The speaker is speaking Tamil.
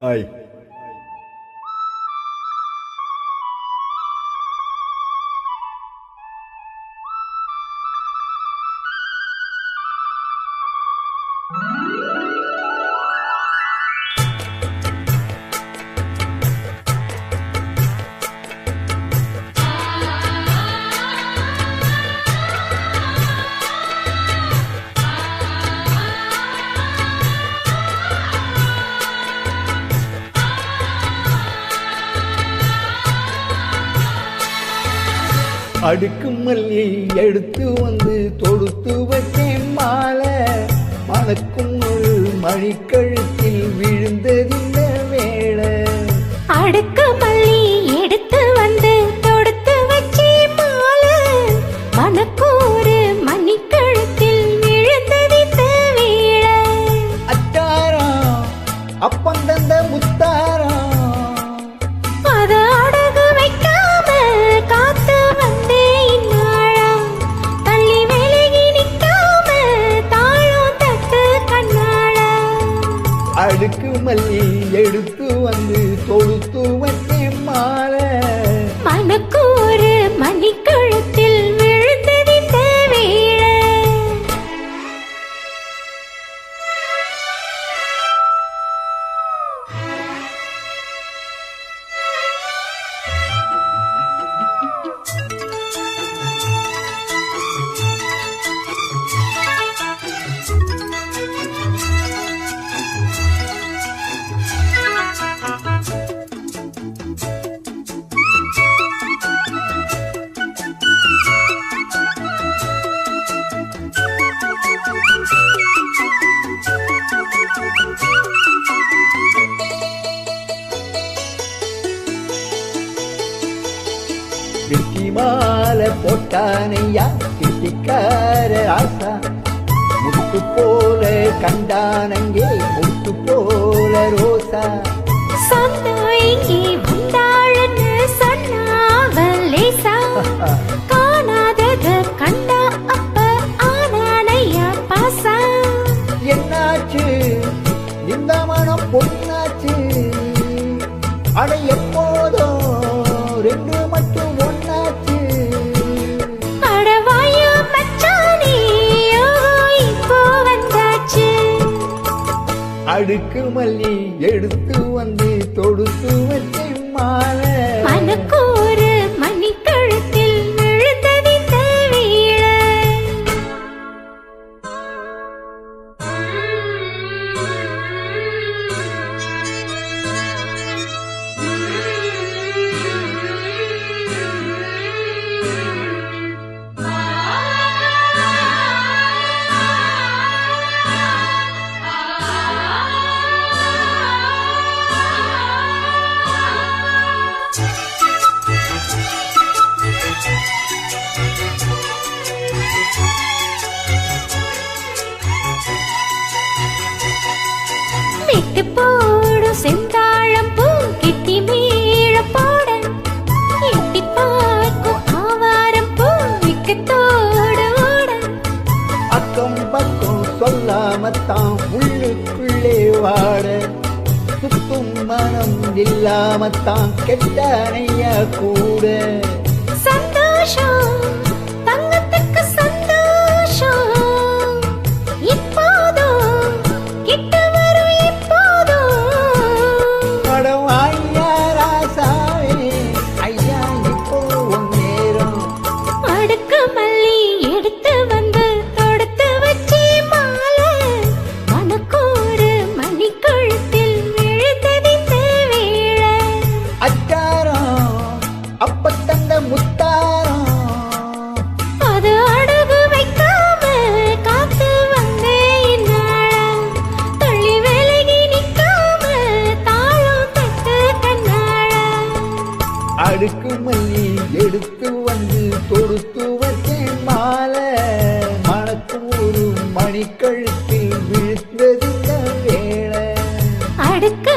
Ai. அடுக்கு மல்லி எடுத்து வந்து தொடுத்து வச்சேன் மாலை மணக்கும் ஒரு மணிக்கழுத்தில் விழுந்ததிந்த வேளை. அடுக்கு மல்லி எடுத்து வந்து தொடுத்து வச்சேன் மாலை மணக்கும் ஒரு மணிக்கழுத்தில் விழுந்ததிந்த வேளை. அச்சாரம் அப்பந்தந்த முத்தாரம் அடுக்கு மல்லி எடுத்து வந்து தொடுத்து வச்சேன் மாலை மணக்கு ஒரு மணிக்கழுத்தில் விழுந்ததிந்த வேளை. வெட்டி மாலை போட்டானையா கிட்டிக்கார ஆசா முத்து போல கண்டானங்கே முத்து போல ரோசா. சொந்தங்கி வந்தாள்னு சொன்னாவல் லேசா காணாதது கண்டா அப்ப ஆனானையா பாசா. என்னாச்சு இந்த மனம் பொன்னாச்சு அட எப்போதோ ரெண்டு மட்டும் ஒன்னாச்சு. அடவாயு மச்சானே இப்போ வந்தாச்சு. அடுக்கு மல்லி எடுத்து வந்து தொடுத்து வச்சேன் மாலை மணக்கு ஒரு மணிக்கழுத்தில் விழுந்ததிந்த வேளை. விட்டு போடும் செந்தாழம் பூ கெட்டி மீழ போட எட்டி பார்க்கும் ஆவாரம் பூ விக்கத்தோடு ஓட. அக்கம் பக்கம் சொல்லாமத்தான் உள்ளுக்குள்ளே வாட சுத்தும் மனம் இல்லாமத்தான் கெட்டானையா கூட. சந்தோஷம் தங்கத்துக்கு சந்தோஷம் இப்போதும் கிட்ட வரும் இப்போதும். படம் ஐயா ராசாவே ஐயா இப்போ உன் நேரம். அடுக்கு மல்லி எடுத்து வந்து தொடுத்து வச்சே மாலை மணக்கு ஒரு மணிக்கழுத்தில் விழுந்ததிந்த வேளை. அச்சாரம் அப்பத்தந்த முத்தாரம் அது அடகு வைக்காம காத்து வந்தேன் நாளம் தள்ளி விலகி நிற்காம தாளம் தட்டு கண்ணாளம். அடுக்கு மல்லி எடுத்து வந்து தொடுத்து வச்சேன் மாலை மணக்கும் ஒரு மணிக்கழுத்தில் விழுந்ததிந்த வேளை. அடுக்கு